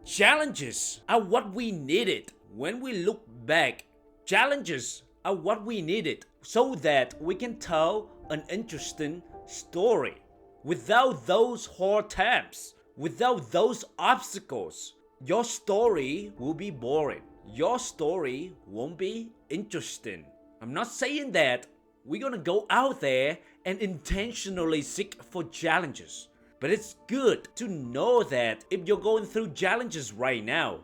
Challenges are what we needed. When we look back, challenges are what we needed so that we can tell an interesting story. Without those hard times, without those obstacles, your story will be boring. Your story won't be interesting. I'm not saying that we're gonna go out there and intentionally seek for challenges. But it's good to know that if you're going through challenges right now,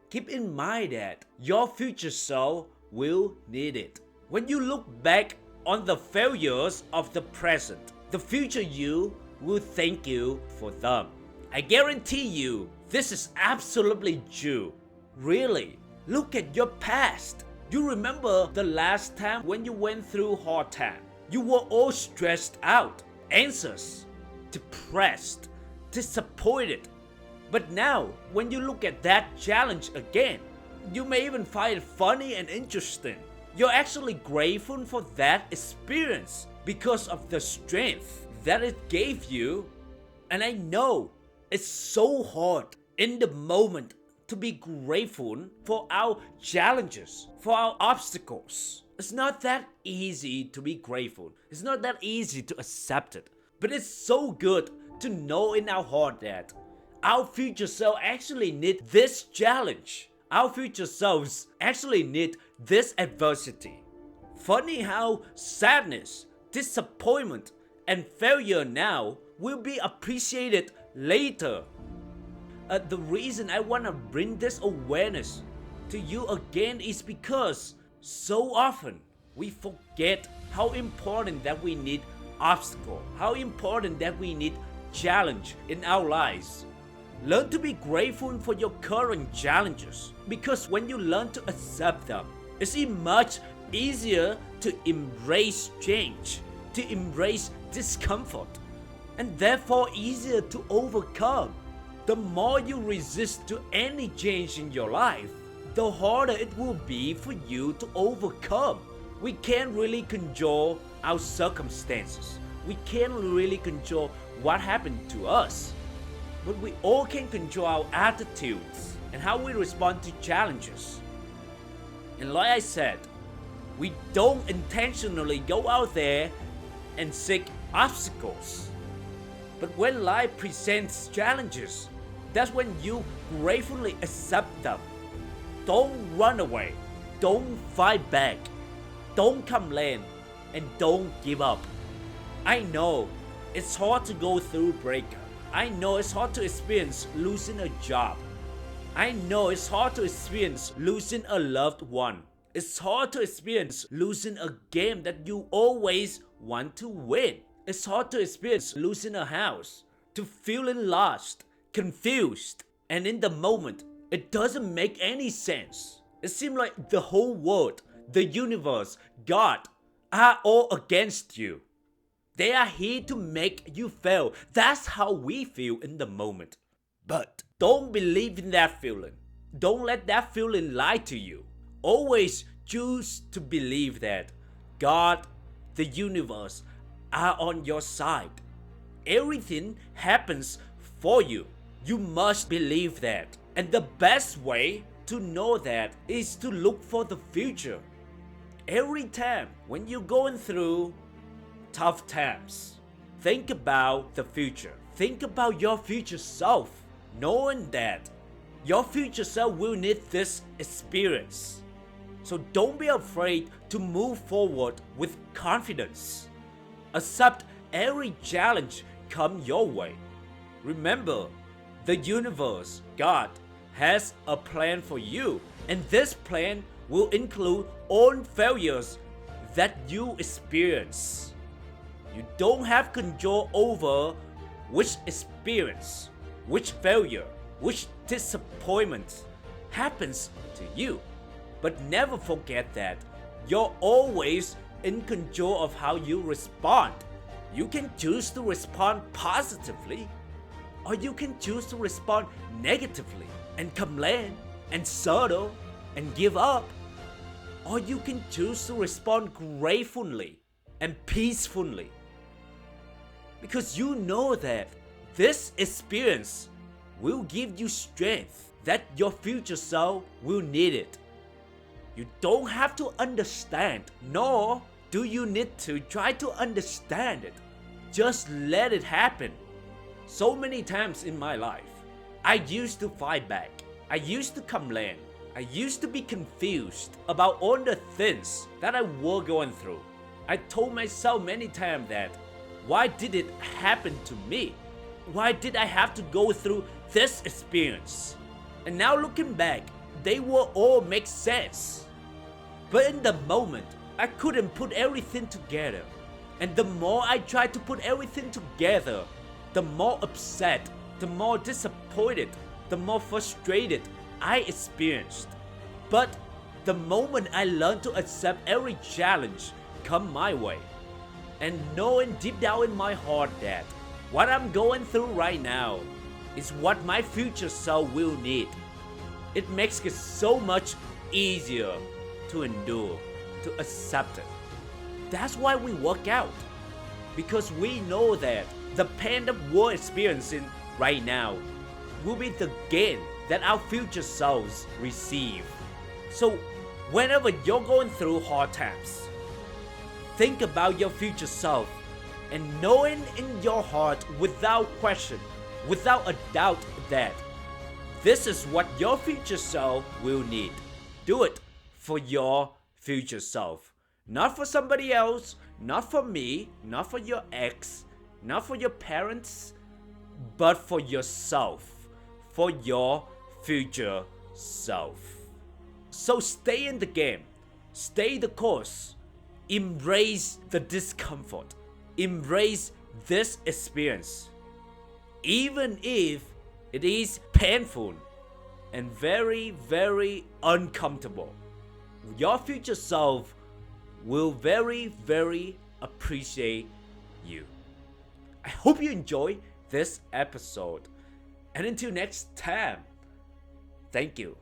keep in mind that your future self will need it. When you look back on the failures of the present, the future you will thank you for them. I guarantee you, this is absolutely true. Really, look at your past. You remember the last time when you went through hard time? You were all stressed out, anxious, depressed, disappointed. But now, when you look at that challenge again, you may even find it funny and interesting. You're actually grateful for that experience because of the strength that it gave you. And I know it's so hard in the moment to be grateful for our challenges, for our obstacles. It's not that easy to be grateful. It's not that easy to accept it. But it's so good to know in our heart that our future self actually need this challenge. Our future selves actually need this adversity. Funny how sadness, disappointment, and failure now will be appreciated later. The reason I want to bring this awareness to you again is because so often we forget how important that we need obstacle, how important that we need challenge in our lives. Learn to be grateful for your current challenges, because when you learn to accept them, it's much easier to embrace change, to embrace discomfort, and therefore easier to overcome. The more you resist to any change in your life, the harder it will be for you to overcome. We can't really control our circumstances. We can't really control what happened to us. But we all can control our attitudes and how we respond to challenges. And like I said, we don't intentionally go out there and seek obstacles. But when life presents challenges, that's when you gratefully accept them. Don't run away. Don't fight back. Don't complain. And don't give up. I know it's hard to go through breakup. I know it's hard to experience losing a job. I know it's hard to experience losing a loved one. It's hard to experience losing a game that you always want to win. It's hard to experience losing a house, to feeling lost, confused, and in the moment, it doesn't make any sense. It seems like the whole world, the universe, God are all against you. They are here to make you fail. That's how we feel in the moment. But don't believe in that feeling. Don't let that feeling lie to you. Always choose to believe that God, the universe, are on your side. Everything happens for you. You must believe that. And the best way to know that is to look for the future. Every time when you're going through tough times, think about the future. Think about your future self, knowing that your future self will need this experience. So don't be afraid to move forward with confidence. Accept every challenge come your way. Remember, the universe, God, has a plan for you, and this plan will include all failures that you experience. You don't have control over which experience, which failure, which disappointment happens to you. But never forget that you're always in control of how you respond. You can choose to respond positively, or you can choose to respond negatively and complain and settle and give up. Or you can choose to respond gratefully and peacefully. Because you know that this experience will give you strength. that your future self will need it. You don't have to understand, nor do you need to try to understand it. Just let it happen. So many times in my life, I used to fight back. I used to complain. I used to be confused about all the things that I was going through. I told myself many times that, why did it happen to me? Why did I have to go through this experience? And now looking back, they will all make sense. But in the moment, I couldn't put everything together. And the more I tried to put everything together, the more upset, the more disappointed, the more frustrated I experienced. But the moment I learned to accept every challenge come my way, and knowing deep down in my heart that what I'm going through right now is what my future self will need, it makes it so much easier to endure, to accept it. That's why we work out, because we know that the pain that we're experiencing right now will be the gain that our future selves receive. So whenever you're going through hard times, think about your future self and knowing in your heart without question, without a doubt that this is what your future self will need. Do it for your future self. Not for somebody else, not for me, not for your ex, not for your parents, but for yourself, for your future self. So stay in the game, stay the course, embrace the discomfort, embrace this experience, even if it is painful and very, very uncomfortable. Your future self will very, very appreciate you. I hope you enjoy this episode. And until next time, thank you.